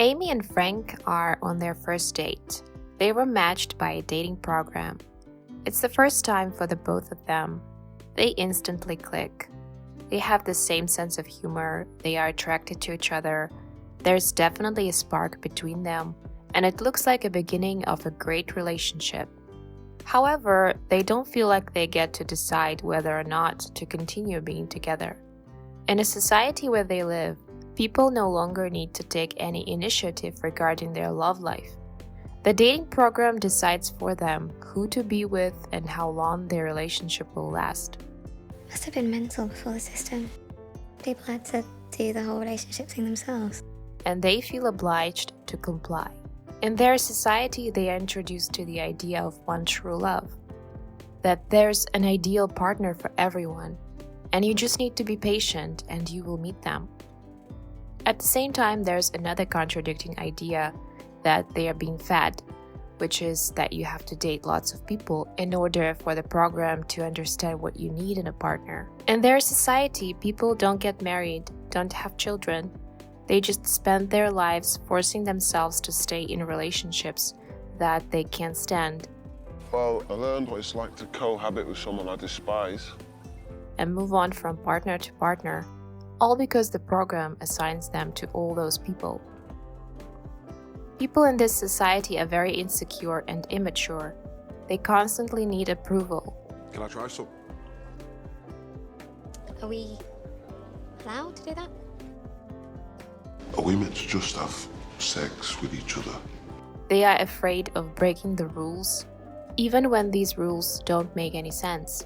Amy and Frank are on their first date. They were matched by a dating program. It's the first time for the both of them. They instantly click. They have the same sense of humor, they are attracted to each other, there's definitely a spark between them, and it looks like a beginning of a great relationship. However, they don't feel like they get to decide whether or not to continue being together. In a society where they live, people no longer need to take any initiative regarding their love life. The dating program decides for them who to be with and how long their relationship will last. Must have been mental before the system. People had to do the whole relationship thing themselves. And they feel obliged to comply. In their society, they are introduced to the idea of one true love. That there's an ideal partner for everyone, and you just need to be patient and you will meet them. At the same time, there's another contradicting idea that they are being fed, which is that you have to date lots of people in order for the program to understand what you need in a partner. In their society, people don't get married, don't have children. They just spend their lives forcing themselves to stay in relationships that they can't stand. Well, I learned what it's like to cohabit with someone I despise. And move on from partner to partner, all because the program assigns them to all those people. People in this society are very insecure and immature. They constantly need approval. Can I try some? Are we allowed to do that? Are we meant to just have sex with each other? They are afraid of breaking the rules, even when these rules don't make any sense.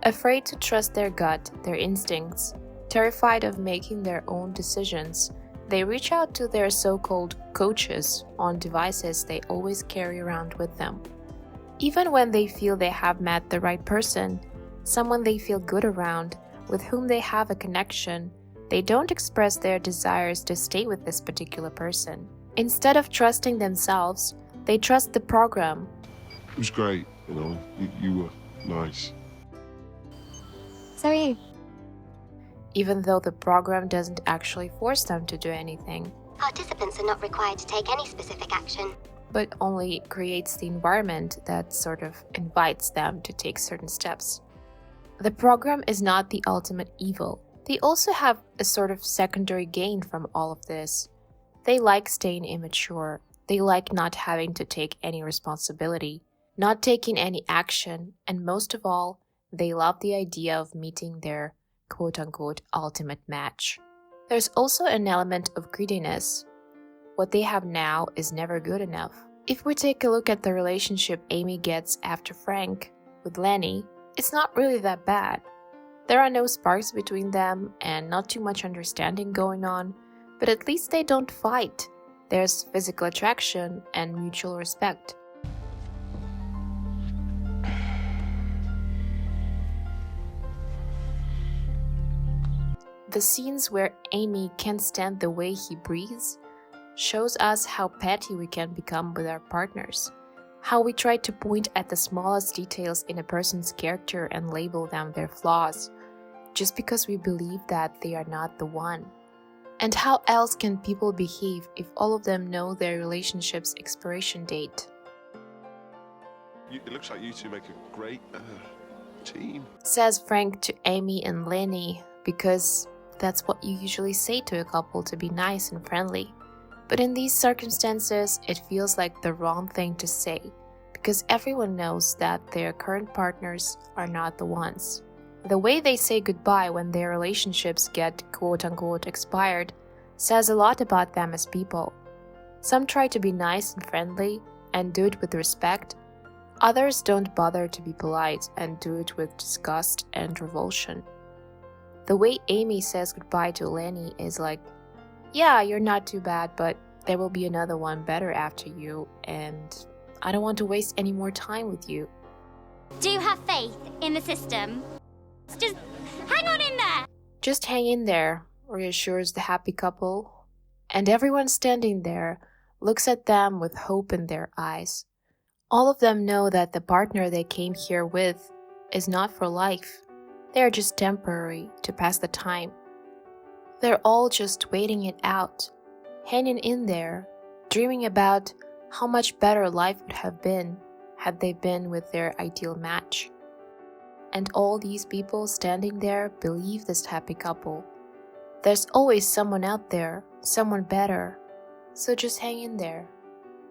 Afraid to trust their gut, their instincts, terrified of making their own decisions, they reach out to their so-called coaches on devices they always carry around with them. Even when they feel they have met the right person, someone they feel good around, with whom they have a connection, they don't express their desires to stay with this particular person. Instead of trusting themselves, they trust the program. It was great, you were nice. So are you. Even though the program doesn't actually force them to do anything. Participants are not required to take any specific action, but only creates the environment that sort of invites them to take certain steps. The program is not the ultimate evil. They also have a sort of secondary gain from all of this. They like staying immature. They like not having to take any responsibility, not taking any action, and most of all, they love the idea of meeting their quote-unquote ultimate match. There's also an element of greediness. What they have now is never good enough. If we take a look at the relationship Amy gets after Frank with Lenny, it's not really that bad. There are no sparks between them and not too much understanding going on, but at least they don't fight. There's physical attraction and mutual respect. The scenes where Amy can't stand the way he breathes shows us how petty we can become with our partners, how we try to point at the smallest details in a person's character and label them their flaws, just because we believe that they are not the one. And how else can people behave if all of them know their relationship's expiration date? It looks like you two make a great team. Says Frank to Amy and Lenny, because that's what you usually say to a couple to be nice and friendly. But in these circumstances, it feels like the wrong thing to say, because everyone knows that their current partners are not the ones. The way they say goodbye when their relationships get quote-unquote expired says a lot about them as people. Some try to be nice and friendly and do it with respect. Others don't bother to be polite and do it with disgust and revulsion. The way Amy says goodbye to Lenny is like, yeah, you're not too bad, but there will be another one better after you, and I don't want to waste any more time with you. do have faith in the system. Just hang on in there. Just hang in there, reassures the happy couple. And everyone standing there looks at them with hope in their eyes. All of them know that the partner they came here with is not for life. They are just temporary to pass the time. They're all just waiting it out. hanging in there, dreaming about how much better life would have been had they been with their ideal match. And all these people standing there believe this happy couple. There's always someone out there, someone better. So just hang in there.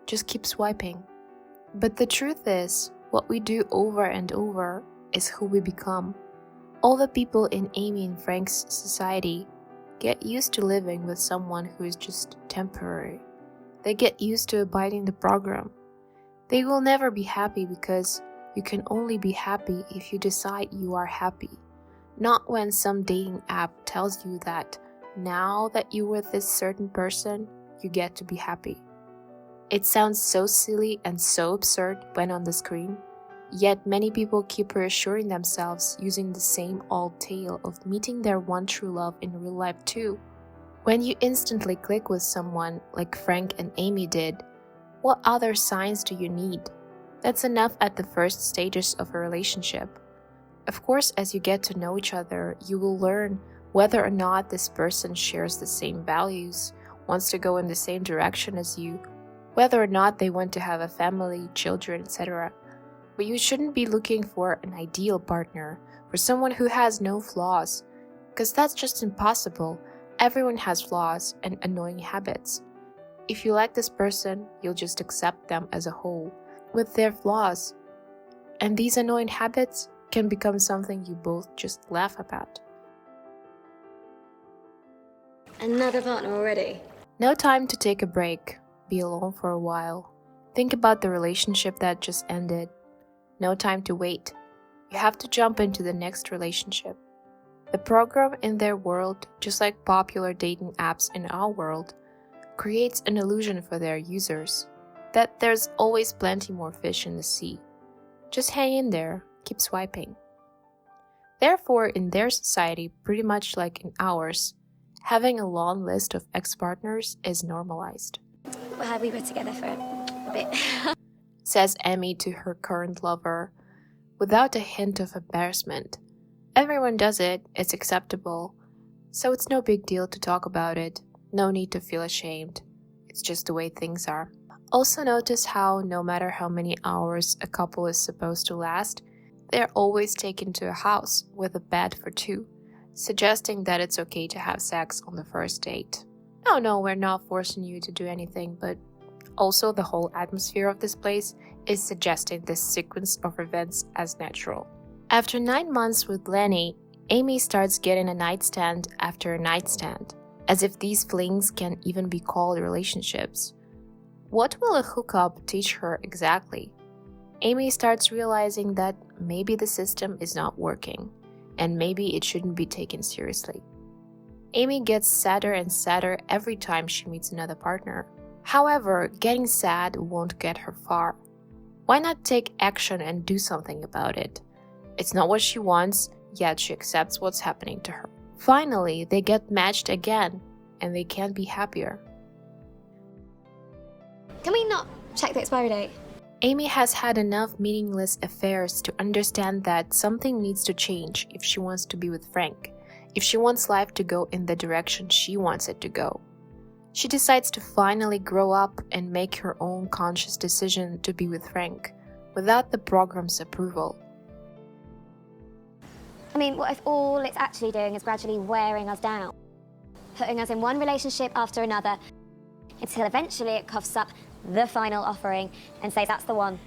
Just keep swiping. But the truth is, what we do over and over is who we become. All the people in Amy and Frank's society get used to living with someone who is just temporary. They get used to abiding the program. They will never be happy because you can only be happy if you decide you are happy. Not when some dating app tells you that now that you're with this certain person, you get to be happy. It sounds so silly and so absurd when on the screen, yet many people keep reassuring themselves using the same old tale of meeting their one true love in real life too. When you instantly click with someone like Frank and Amy did, what other signs do you need? That's enough at the first stages of a relationship. Of course, as you get to know each other, you will learn whether or not this person shares the same values, wants to go in the same direction as you, whether or not they want to have a family, children, etc. But you shouldn't be looking for an ideal partner, for someone who has no flaws, because that's just impossible. Everyone has flaws and annoying habits. If you like this person, you'll just accept them as a whole, with their flaws. And these annoying habits can become something you both just laugh about. Another partner already? No time to take a break, be alone for a while. Think about the relationship that just ended. No time to wait. You have to jump into the next relationship. The program in their world, just like popular dating apps in our world, creates an illusion for their users that there's always plenty more fish in the sea. Just hang in there, keep swiping. Therefore, in their society, pretty much like in ours, having a long list of ex-partners is normalized. Well, we were together for a bit. Says Amy to her current lover, without a hint of embarrassment. Everyone does it, it's acceptable, so it's no big deal to talk about it, no need to feel ashamed. It's just the way things are. Also notice how, no matter how many hours a couple is supposed to last, they're always taken to a house with a bed for two, suggesting that it's okay to have sex on the first date. No, we're not forcing you to do anything, but also the whole atmosphere of this place is suggesting this sequence of events as natural. After 9 months with Lenny, Amy starts getting a nightstand after a nightstand, as if these flings can even be called relationships. What will a hookup teach her exactly? Amy starts realizing that maybe the system is not working, and maybe it shouldn't be taken seriously. Amy gets sadder and sadder every time she meets another partner. However, getting sad won't get her far. Why not take action and do something about it? It's not what she wants, yet she accepts what's happening to her. Finally, they get matched again, and they can't be happier. Can we not check the expiry date? Amy has had enough meaningless affairs to understand that something needs to change if she wants to be with Frank, if she wants life to go in the direction she wants it to go. She decides to finally grow up and make her own conscious decision to be with Frank, without the program's approval. I mean, what if all it's actually doing is gradually wearing us down? Putting us in one relationship after another, until eventually it coughs up the final offering and says that's the one.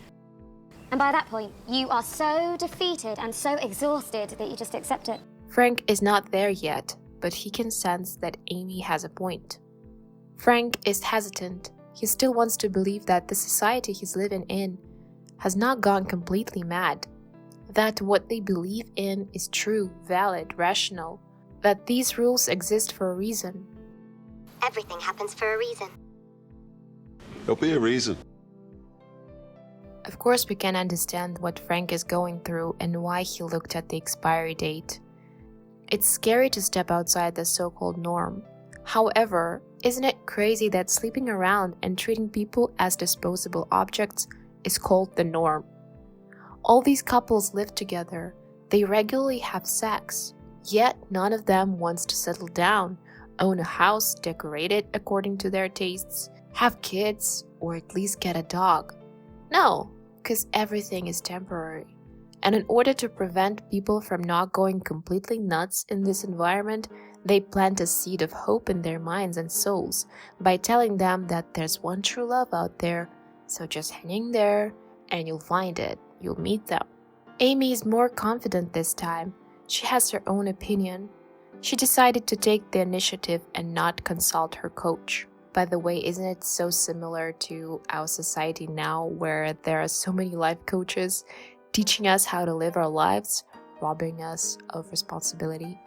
And by that point, you are so defeated and so exhausted that you just accept it. Frank is not there yet, but he can sense that Amy has a point. Frank is hesitant. He still wants to believe that the society he's living in has not gone completely mad, that what they believe in is true, valid, rational, that these rules exist for a reason. Everything happens for a reason. There'll be a reason. Of course, we can understand what Frank is going through and why he looked at the expiry date. It's scary to step outside the so-called norm. However, isn't it crazy that sleeping around and treating people as disposable objects is called the norm? All these couples live together, they regularly have sex, yet none of them wants to settle down, own a house decorated according to their tastes, have kids, or at least get a dog. No, because everything is temporary. And in order to prevent people from not going completely nuts in this environment, they plant a seed of hope in their minds and souls by telling them that there's one true love out there, so just hang in there and you'll find it, you'll meet them. Amy is more confident this time. She has her own opinion. She decided to take the initiative and not consult her coach. By the way, isn't it so similar to our society now where there are so many life coaches teaching us how to live our lives, robbing us of responsibility?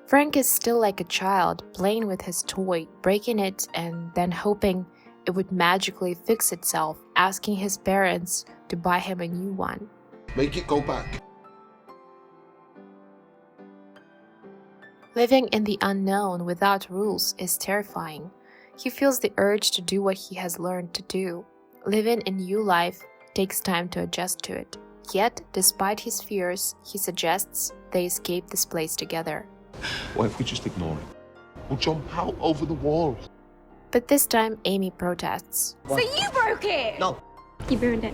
Frank is still like a child, playing with his toy, breaking it, and then hoping it would magically fix itself, asking his parents to buy him a new one. Make it go back. Living in the unknown without rules is terrifying. He feels the urge to do what he has learned to do. Living a new life takes time to adjust to it. Yet, despite his fears, he suggests they escape this place together. What if we just ignore it? We'll jump out over the wall. But this time, Amy protests. So you broke it? No. You ruined it.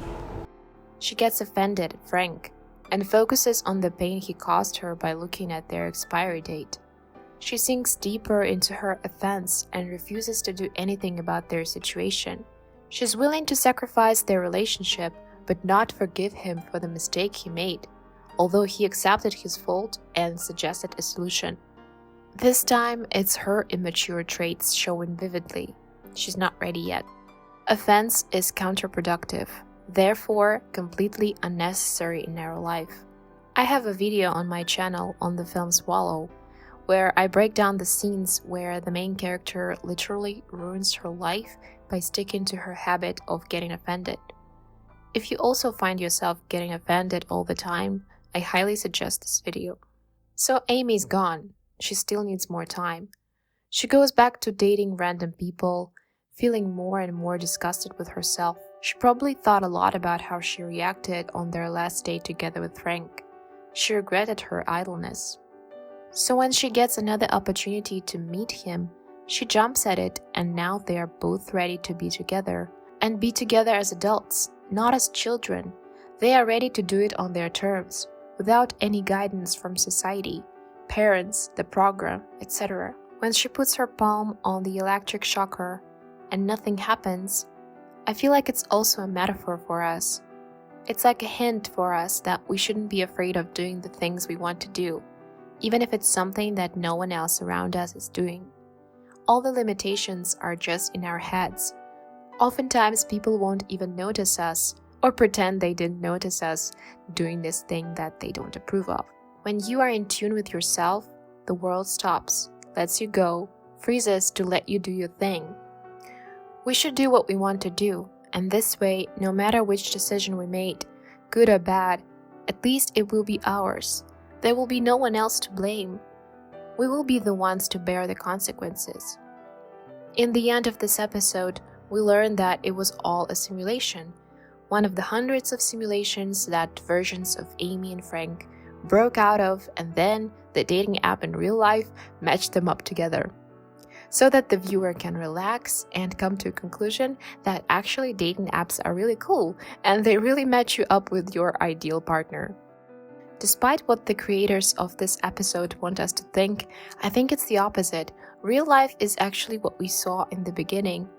She gets offended at Frank and focuses on the pain he caused her by looking at their expiry date. She sinks deeper into her offense and refuses to do anything about their situation. She's willing to sacrifice their relationship, but not forgive him for the mistake he made, although he accepted his fault and suggested a solution. This time, it's her immature traits showing vividly. She's not ready yet. Offense is counterproductive, therefore completely unnecessary in our life. I have a video on my channel on the film Swallow, where I break down the scenes where the main character literally ruins her life by sticking to her habit of getting offended. If you also find yourself getting offended all the time, I highly suggest this video. So Amy's gone. She still needs more time. She goes back to dating random people, feeling more and more disgusted with herself. She probably thought a lot about how she reacted on their last date together with Frank. She regretted her idleness. So when she gets another opportunity to meet him, she jumps at it, and now they are both ready to be together, and be together as adults, not as children. They are ready to do it on their terms, without any guidance from society, parents, the program, etc. When she puts her palm on the electric shocker and nothing happens, I feel like it's also a metaphor for us. It's like a hint for us that we shouldn't be afraid of doing the things we want to do, even if it's something that no one else around us is doing. All the limitations are just in our heads. Oftentimes, people won't even notice us or pretend they didn't notice us doing this thing that they don't approve of. When you are in tune with yourself, the world stops, lets you go, freezes to let you do your thing. We should do what we want to do, and this way, no matter which decision we made, good or bad, at least it will be ours. There will be no one else to blame. We will be the ones to bear the consequences. In the end of this episode, we learned that it was all a simulation, one of the hundreds of simulations that versions of Amy and Frank broke out of, and then the dating app in real life matched them up together, so that the viewer can relax and come to a conclusion that actually dating apps are really cool and they really match you up with your ideal partner. Despite what the creators of this episode want us to think, I think it's the opposite. Real life is actually what we saw in the beginning,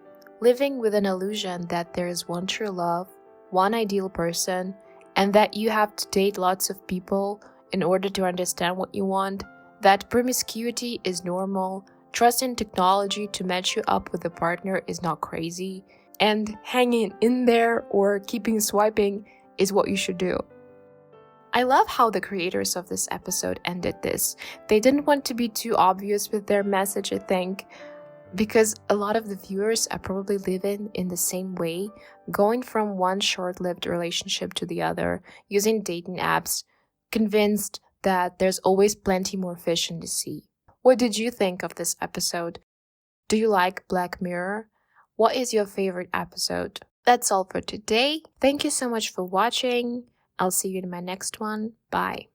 living with an illusion that there is one true love, one ideal person, and that you have to date lots of people in order to understand what you want, that promiscuity is normal, trusting technology to match you up with a partner is not crazy, and hanging in there or keeping swiping is what you should do. I love how the creators of this episode ended this. They didn't want to be too obvious with their message, I think, because a lot of the viewers are probably living in the same way, going from one short-lived relationship to the other, using dating apps, convinced that there's always plenty more fish in the sea. What did you think of this episode? Do you like Black Mirror? What is your favorite episode? That's all for today. Thank you so much for watching. I'll see you in my next one. Bye.